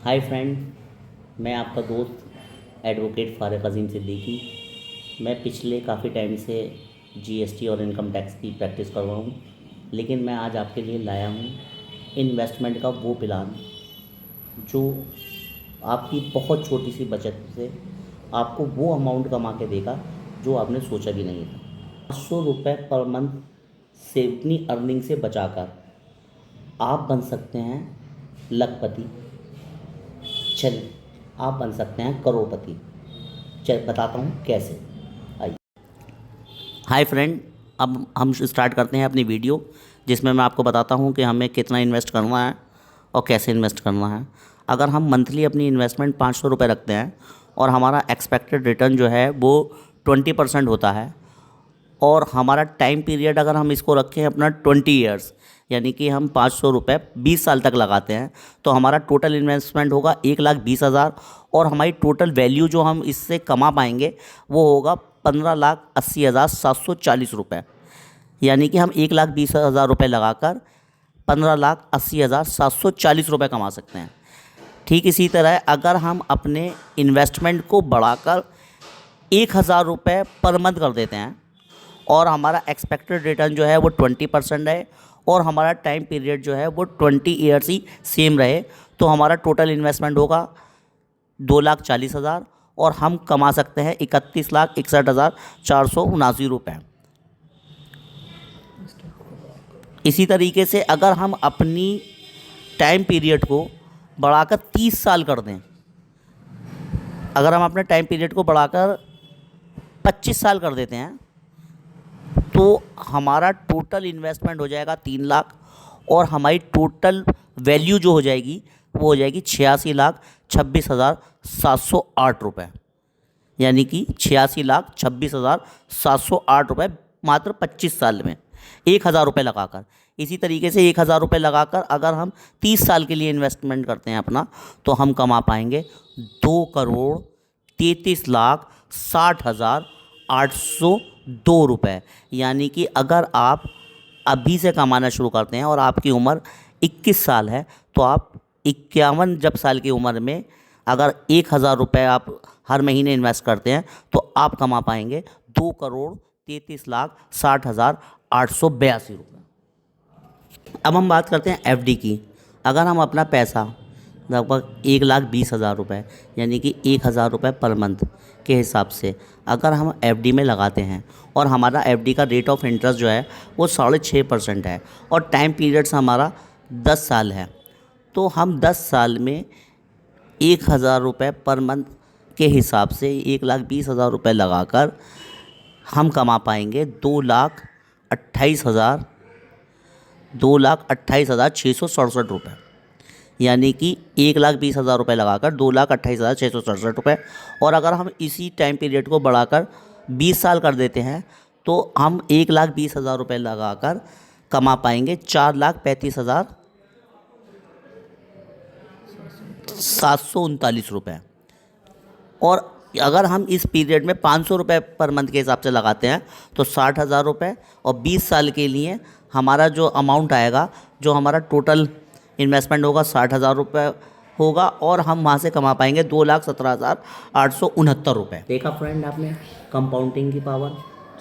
Hi friend, मैं आपका दोस्त एडवोकेट फ़ारिक अज़ीम सिद्दीकी। मैं पिछले काफ़ी टाइम से जीएसटी और इनकम टैक्स की प्रैक्टिस कर रहा हूँ, लेकिन मैं आज आपके लिए लाया हूँ इन्वेस्टमेंट का वो प्लान जो आपकी बहुत छोटी सी बचत से आपको वो अमाउंट कमा के देगा जो आपने सोचा भी नहीं था। 500 रुपये पर मंथ से अपनी अर्निंग से बचाकर आप बन सकते हैं लखपति। चल, आप बन सकते हैं करोड़पति। चल बताता हूँ कैसे। आइए। हाय फ्रेंड, अब हम स्टार्ट करते हैं अपनी वीडियो, जिसमें मैं आपको बताता हूँ कि हमें कितना इन्वेस्ट करना है और कैसे इन्वेस्ट करना है। अगर हम मंथली अपनी इन्वेस्टमेंट 500 रुपये रखते हैं और हमारा एक्सपेक्टेड रिटर्न जो है वो 20% होता है, और हमारा टाइम पीरियड अगर हम इसको रखें अपना 20 ईयर्स, यानी कि हम 500 रुपये 20 साल तक लगाते हैं, तो हमारा टोटल इन्वेस्टमेंट होगा 1,20,000 और हमारी टोटल वैल्यू जो हम इससे कमा पाएंगे वो होगा 15,80,740 रुपये। यानी कि हम 1,20,000 रुपये लगाकर 15,80,740 रुपये कमा सकते हैं। ठीक इसी तरह अगर हम अपने इन्वेस्टमेंट को बढ़ाकर 1,000 रुपये पर मंथ कर देते हैं और हमारा एक्सपेक्टेड रिटर्न जो है वो 20% है और हमारा टाइम पीरियड जो है वो 20 ईयर्स ही सेम रहे, तो हमारा टोटल इन्वेस्टमेंट होगा 2,40,000 और हम कमा सकते हैं 31,61,479 रुपये। इसी तरीके से अगर हम अपनी टाइम पीरियड को बढ़ाकर 30 साल कर दें, अगर हम अपने टाइम पीरियड को बढ़ाकर 25 साल कर देते हैं, तो हमारा टोटल इन्वेस्टमेंट हो जाएगा 3 लाख और हमारी टोटल वैल्यू जो हो जाएगी वो हो जाएगी 86,26,708 रुपये। यानी कि 86,26,708 रुपये मात्र 25 साल में 1,000 रुपये लगाकर। इसी तरीके से 1,000 रुपये लगाकर अगर हम 30 साल के लिए इन्वेस्टमेंट करते हैं अपना, तो हम कमा पाएंगे 2,33,60,802 रुपये। यानी कि अगर आप अभी से कमाना शुरू करते हैं और आपकी उम्र 21 साल है, तो आप 51 जब साल की उम्र में अगर 1,000 रुपये आप हर महीने इन्वेस्ट करते हैं, तो आप कमा पाएंगे 2,33,60,882 रुपये। अब हम बात करते हैं एफडी की। अगर हम अपना पैसा लगभग 1,20,000 रुपये, यानी कि 1,000 रुपये पर मंथ के हिसाब से अगर हम एफडी में लगाते हैं और हमारा एफडी का रेट ऑफ इंटरेस्ट जो है वो 6.5% है और टाइम पीरियड्स हमारा 10 साल है, तो हम 10 साल में 1,000 रुपये पर मंथ के हिसाब से 1,20,000 रुपये लगाकर हम कमा पाएंगे 2,28,667 रुपये। यानी कि 1,20,000 रुपये लगाकर 2,28,667 रुपये। और अगर हम इसी टाइम पीरियड को बढ़ाकर 20 साल कर देते हैं, तो हम 1,20,000 रुपये लगाकर कमा पाएंगे 4,35,739 रुपये। और अगर हम इस पीरियड में 500 रुपये पर मंथ के हिसाब से लगाते हैं, तो 60,000 रुपये और 20 साल के लिए हमारा जो अमाउंट आएगा, जो हमारा टोटल इन्वेस्टमेंट होगा 60,000 रुपये होगा और हम वहाँ से कमा पाएंगे 2,17,869 रुपये। देखा फ्रेंड आपने कंपाउंडिंग की पावर।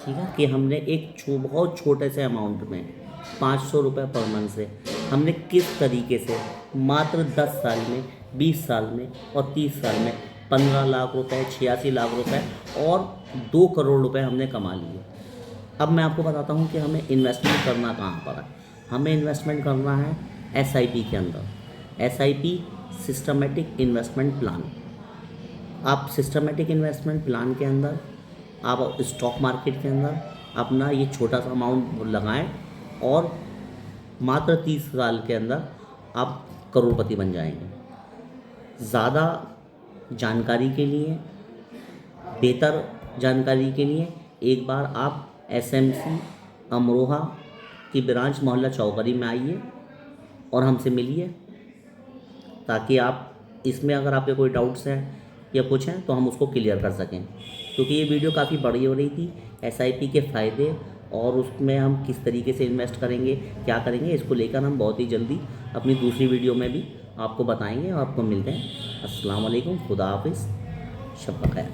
ठीक है कि हमने एक बहुत छोटे से अमाउंट में 500 रुपये पर मंथ से हमने किस तरीके से मात्र 10 साल में, 20 साल में और 30 साल में 15 लाख रुपए, 86 लाख रुपए और 2 करोड़ रुपए हमने कमा लिए। अब मैं आपको बताता हूँ कि हमें इन्वेस्टमेंट करना कहाँ पर है। हमें इन्वेस्टमेंट करना है एसआईपी के अंदर। SIP systematic investment plan. आप सिस्टमेटिक इन्वेस्टमेंट प्लान के अंदर आप स्टॉक मार्केट के अंदर अपना ये छोटा सा अमाउंट लगाएं और मात्र 30 साल के अंदर आप करोड़पति बन जाएंगे। ज़्यादा जानकारी के लिए, बेहतर जानकारी के लिए एक बार आप एसएमसी अमरोहा की ब्रांच मोहल्ला चौकरी में आइए और हमसे मिलिए, ताकि आप इसमें अगर आपके कोई डाउट्स हैं या कुछ हैं तो हम उसको क्लियर कर सकें। क्योंकि ये वीडियो काफ़ी बड़ी हो रही थी, एसआईपी के फ़ायदे और उसमें हम किस तरीके से इन्वेस्ट करेंगे, क्या करेंगे, इसको लेकर हम बहुत ही जल्दी अपनी दूसरी वीडियो में भी आपको बताएंगे और आपको मिलते हैं। अस्सलाम वालेकुम, खुदा हाफिज़, शब बख़ैर।